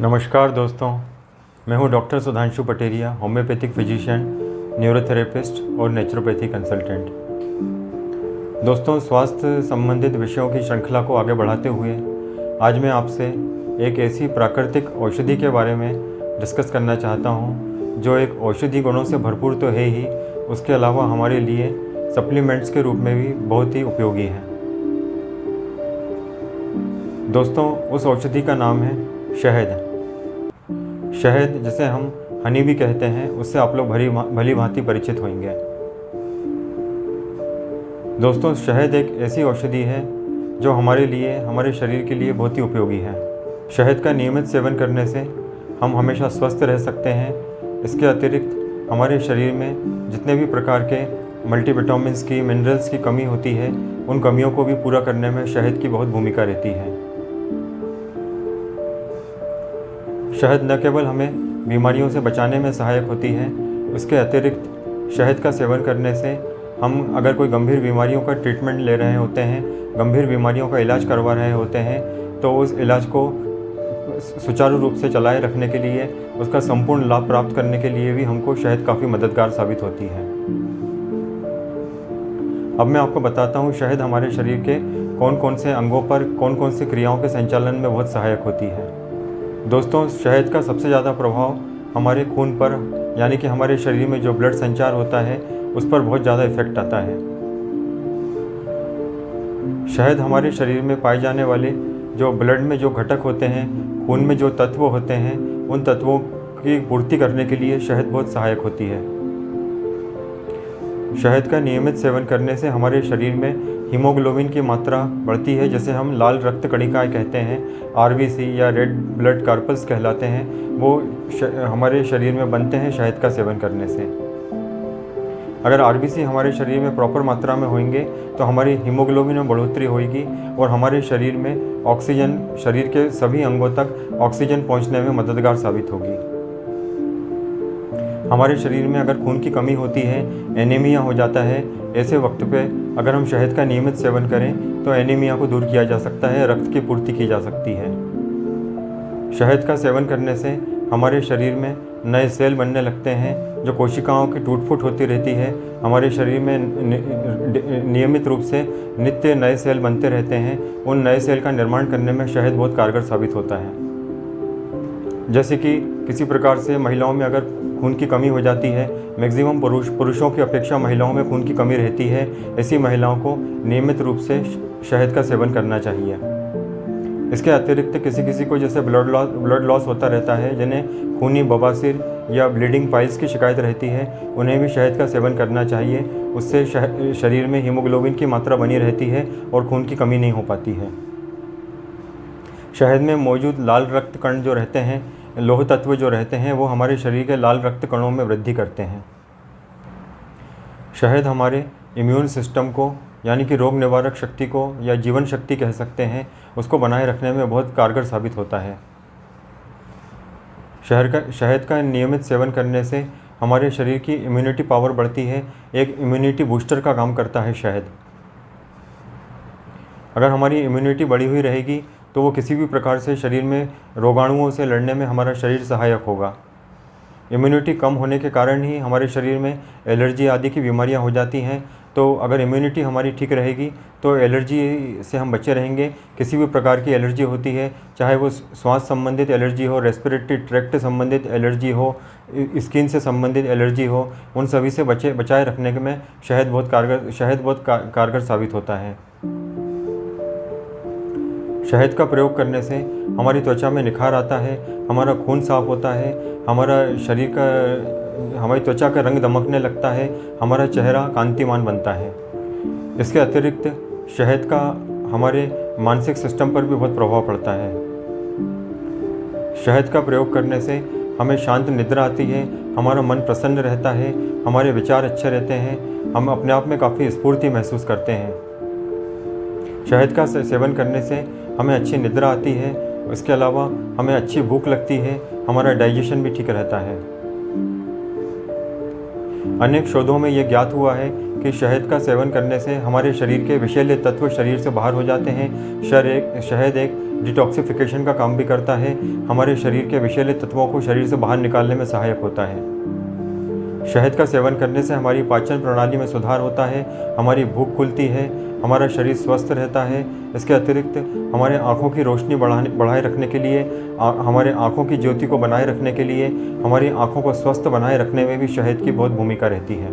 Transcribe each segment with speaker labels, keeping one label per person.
Speaker 1: नमस्कार दोस्तों, मैं हूं doctor Sudhanshu Pateria, homeopathic physician, neurotherapist और नेचुरोपैथी कंसल्टेंट। दोस्तों, स्वास्थ्य संबंधित विषयों की श्रृंखला को आगे बढ़ाते हुए आज मैं आपसे एक ऐसी प्राकृतिक औषधि के बारे में डिस्कस करना चाहता हूं जो एक औषधि गुणों से भरपूर तो है ही, उसके अलावा हमारे लिए सप्लीमेंट्स के रूप में भी बहुत ही उपयोगी है। दोस्तों, उस औषधि का नाम है शहद। शहद, जिसे हम हनी भी कहते हैं, उससे आप लोग भली भांति परिचित होंगे। दोस्तों, शहद एक ऐसी औषधि है जो हमारे लिए, हमारे शरीर के लिए बहुत ही उपयोगी है। शहद का नियमित सेवन करने से हम हमेशा स्वस्थ रह सकते हैं। इसके अतिरिक्त हमारे शरीर में जितने भी प्रकार के मल्टीविटामिन्स की, मिनरल्स की कमी होती है, उन कमियों को भी पूरा करने में शहद की बहुत भूमिका रहती है। शहद न केवल हमें बीमारियों से बचाने में सहायक होती है, उसके अतिरिक्त शहद का सेवन करने से हम अगर कोई गंभीर बीमारियों का ट्रीटमेंट ले रहे होते हैं, गंभीर बीमारियों का इलाज करवा रहे होते हैं, तो उस इलाज को सुचारू रूप से चलाए रखने के लिए, उसका संपूर्ण लाभ प्राप्त करने के लिए भी हमको शहद काफ़ी मददगार साबित होती है। अब मैं आपको बताता हूँ शहद हमारे शरीर के कौन कौन से अंगों पर, कौन कौन से क्रियाओं के संचालन में बहुत सहायक होती है। दोस्तों, शहद का सबसे ज़्यादा प्रभाव हमारे खून पर, यानी कि हमारे शरीर में जो ब्लड संचार होता है, उस पर बहुत ज़्यादा इफेक्ट आता है। शहद हमारे शरीर में पाए जाने वाले जो ब्लड में जो घटक होते हैं, खून में जो तत्व होते हैं, उन तत्वों की पूर्ति करने के लिए शहद बहुत सहायक होती है। शहद का नियमित सेवन करने से हमारे शरीर में हीमोग्लोबिन की मात्रा बढ़ती है, जिसे हम लाल रक्त कणिकाएँ कहते हैं, आरबीसी या रेड ब्लड कार्पल्स कहलाते हैं। वो हमारे शरीर में बनते हैं शहद का सेवन करने से। अगर आरबीसी हमारे शरीर में प्रॉपर मात्रा में होंगे तो हमारी हीमोग्लोबिन में बढ़ोतरी होगी और हमारे शरीर में ऑक्सीजन, शरीर के सभी अंगों तक ऑक्सीजन पहुंचने में मददगार साबित होगी। हमारे शरीर में अगर खून की कमी होती है, एनीमिया हो जाता है, ऐसे वक्त पे अगर हम शहद का नियमित सेवन करें तो एनीमिया को दूर किया जा सकता है, रक्त की पूर्ति की जा सकती है। शहद का सेवन करने से हमारे शरीर में नए सेल बनने लगते हैं। जो कोशिकाओं की टूट फूट होती रहती है, हमारे शरीर में नियमित रूप से नित्य नए सेल बनते रहते हैं। उन नए सेल का निर्माण करने में शहद बहुत कारगर साबित होता है। जैसे कि किसी प्रकार से महिलाओं में अगर खून की कमी हो जाती है, मैक्सिमम पुरुषों की अपेक्षा महिलाओं में खून की कमी रहती है, ऐसी महिलाओं को नियमित रूप से शहद का सेवन करना चाहिए। इसके अतिरिक्त किसी को जैसे ब्लड लॉस होता रहता है, जिन्हें खूनी बवासीर या ब्लीडिंग पाइल्स की शिकायत रहती है, उन्हें भी शहद का सेवन करना चाहिए। उससे शरीर में हीमोग्लोबिन की मात्रा बनी रहती है और खून की कमी नहीं हो पाती है। शहद में मौजूद लाल रक्त कण जो रहते हैं, लौह तत्व जो रहते हैं, वो हमारे शरीर के लाल रक्त कणों में वृद्धि करते हैं। शहद हमारे इम्यून सिस्टम को, यानी कि रोग निवारक शक्ति को या जीवन शक्ति कह सकते हैं, उसको बनाए रखने में बहुत कारगर साबित होता है। शहद का नियमित सेवन करने से हमारे शरीर की इम्यूनिटी पावर बढ़ती है। एक इम्यूनिटी बूस्टर का काम करता है शहद। अगर हमारी इम्यूनिटी बढ़ी हुई रहेगी तो वो किसी भी प्रकार से शरीर में रोगाणुओं से लड़ने में हमारा शरीर सहायक होगा। इम्यूनिटी कम होने के कारण ही हमारे शरीर में एलर्जी आदि की बीमारियां हो जाती हैं। तो अगर इम्यूनिटी हमारी ठीक रहेगी तो एलर्जी से हम बचे रहेंगे। किसी भी प्रकार की एलर्जी होती है, चाहे वो श्वास संबंधित एलर्जी हो, रेस्पिरेटरी ट्रैक्ट संबंधित एलर्जी हो, स्किन से संबंधित एलर्जी हो, उन सभी से बचाए रखने में शहद बहुत कारगर साबित होता है। शहद का प्रयोग करने से हमारी त्वचा में निखार आता है, हमारा खून साफ होता है, हमारी त्वचा का रंग दमकने लगता है, हमारा चेहरा कांतिमान बनता है। इसके अतिरिक्त शहद का हमारे मानसिक सिस्टम पर भी बहुत प्रभाव पड़ता है। शहद का प्रयोग करने से हमें शांत निद्रा आती है, हमारा मन प्रसन्न रहता है, हमारे विचार अच्छे रहते हैं, हम अपने आप में काफ़ी स्फूर्ति महसूस करते हैं। शहद का सेवन करने से हमें अच्छी निद्रा आती है, इसके अलावा हमें अच्छी भूख लगती है, हमारा डाइजेशन भी ठीक रहता है। अनेक शोधों में ये ज्ञात हुआ है कि शहद का सेवन करने से हमारे शरीर के विषैले तत्व शरीर से बाहर हो जाते हैं। शहद एक डिटॉक्सिफिकेशन का काम भी करता है, हमारे शरीर के विषैले तत्वों को शरीर से बाहर निकालने में सहायक होता है। शहद का सेवन करने से हमारी पाचन प्रणाली में सुधार होता है, हमारी भूख खुलती है, हमारा शरीर स्वस्थ रहता है। इसके अतिरिक्त हमारे आँखों की रोशनी बढ़ाए रखने के लिए, हमारे आँखों की ज्योति को बनाए रखने के लिए, हमारी आँखों को स्वस्थ बनाए रखने में भी शहद की बहुत भूमिका रहती है।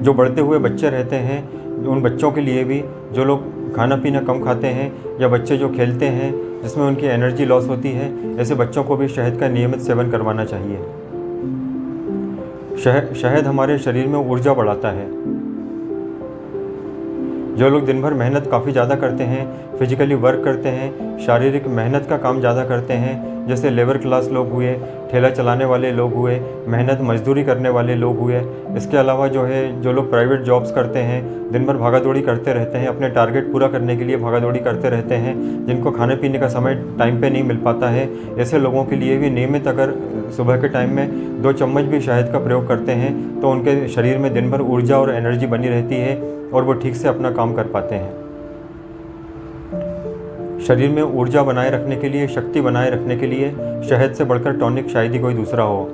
Speaker 1: जो बढ़ते हुए बच्चे रहते हैं, उन बच्चों के लिए भी, जो लोग खाना पीना कम खाते हैं या बच्चे जो खेलते हैं जिसमें उनकी एनर्जी लॉस होती है, ऐसे बच्चों को भी शहद का नियमित सेवन करवाना चाहिए। शहद हमारे शरीर में ऊर्जा बढ़ाता है। जो लोग दिन भर मेहनत काफ़ी ज़्यादा करते हैं, फिजिकली वर्क करते हैं, शारीरिक मेहनत का काम ज़्यादा करते हैं, जैसे लेबर क्लास लोग हुए, ठेला चलाने वाले लोग हुए, मेहनत मजदूरी करने वाले लोग हुए, इसके अलावा जो लोग प्राइवेट जॉब्स करते हैं, दिन भर भागादौड़ी करते रहते हैं, अपने टारगेट पूरा करने के लिए भागादौड़ी करते रहते हैं, जिनको खाने पीने का समय टाइम पे नहीं मिल पाता है, ऐसे लोगों के लिए भी नियमित अगर सुबह के टाइम में 2 चम्मच भी शहद का प्रयोग करते हैं तो उनके शरीर में दिन भर ऊर्जा और एनर्जी बनी रहती है और वो ठीक से अपना काम कर पाते हैं। शरीर में ऊर्जा बनाए रखने के लिए, शक्ति बनाए रखने के लिए शहद से बढ़कर टॉनिक शायद ही कोई दूसरा हो।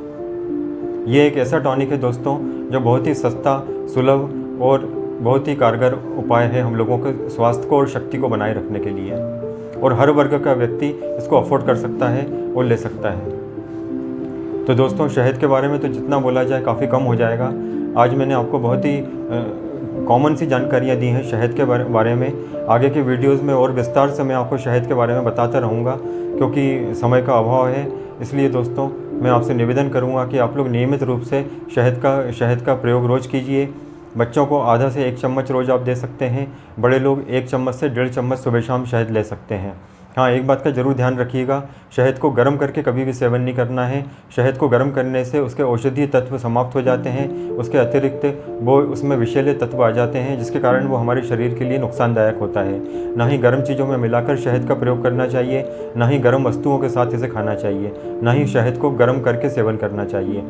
Speaker 1: ये एक ऐसा टॉनिक है दोस्तों जो बहुत ही सस्ता, सुलभ और बहुत ही कारगर उपाय है हम लोगों के स्वास्थ्य को और शक्ति को बनाए रखने के लिए, और हर वर्ग का व्यक्ति इसको अफोर्ड कर सकता है और ले सकता है। तो दोस्तों, शहद के बारे में तो जितना बोला जाए काफ़ी कम हो जाएगा। आज मैंने आपको बहुत ही कॉमन सी जानकारियाँ दी हैं शहद के बारे में। आगे के वीडियोस में और विस्तार से मैं आपको शहद के बारे में बताता रहूँगा, क्योंकि समय का अभाव है। इसलिए दोस्तों, मैं आपसे निवेदन करूँगा कि आप लोग नियमित रूप से शहद का प्रयोग रोज़ कीजिए। बच्चों को आधा से 1 चम्मच रोज़ आप दे सकते हैं, बड़े लोग 1 चम्मच से 1.5 चम्मच सुबह शाम शहद ले सकते हैं। हाँ, एक बात का ज़रूर ध्यान रखिएगा, शहद को गर्म करके कभी भी सेवन नहीं करना है। शहद को गर्म करने से उसके औषधीय तत्व समाप्त हो जाते हैं, उसके अतिरिक्त वो उसमें विषैले तत्व आ जाते हैं, जिसके कारण वो हमारे शरीर के लिए नुकसानदायक होता है। ना ही गर्म चीज़ों में मिलाकर शहद का प्रयोग करना चाहिए, ना ही गर्म वस्तुओं के साथ इसे खाना चाहिए, ना ही शहद को गर्म करके सेवन करना चाहिए।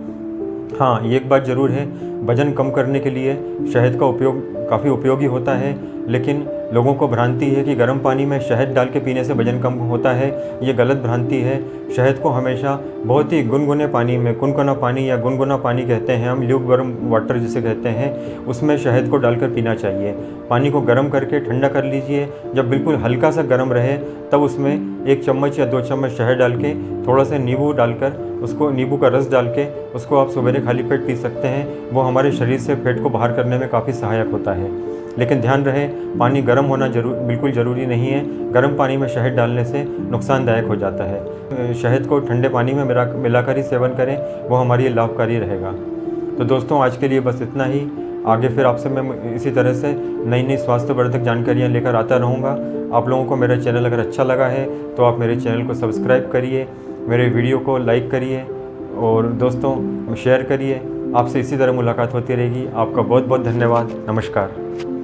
Speaker 1: हाँ, ये एक बात ज़रूर है, वजन कम करने के लिए शहद का उपयोग काफ़ी उपयोगी होता है, लेकिन लोगों को भ्रांति है कि गर्म पानी में शहद डाल के पीने से वजन कम होता है। ये गलत भ्रांति है। शहद को हमेशा बहुत ही गुनगुने पानी में, कुनकुना पानी या गुनगुना पानी कहते हैं हम, ल्यूक वार्म वाटर जिसे कहते हैं, उसमें शहद को डालकर पीना चाहिए। पानी को गर्म करके ठंडा कर लीजिए, जब बिल्कुल हल्का सा गर्म रहे तब उसमें 1 चम्मच या 2 चम्मच शहद डाल के, थोड़ा सा नींबू डालकर, उसको नींबू का रस डाल के उसको आप सवेरे खाली पेट पी सकते हैं। वो हमारे शरीर से फैट को बाहर करने में काफ़ी सहायक होता है। लेकिन ध्यान रहे, पानी गर्म होना बिल्कुल ज़रूरी नहीं है। गर्म पानी में शहद डालने से नुकसानदायक हो जाता है। शहद को ठंडे पानी में मिलाकर ही सेवन करें, वो हमारे लिए लाभकारी रहेगा। तो दोस्तों, आज के लिए बस इतना ही। आगे फिर आपसे मैं इसी तरह से नई स्वास्थ्यवर्धक जानकारियाँ लेकर आता रहूँगा। आप लोगों को मेरा चैनल अगर अच्छा लगा है तो आप मेरे चैनल को सब्सक्राइब करिए, मेरे वीडियो को लाइक करिए और दोस्तों शेयर करिए। आपसे इसी तरह मुलाकात होती रहेगी। आपका बहुत बहुत धन्यवाद। नमस्कार।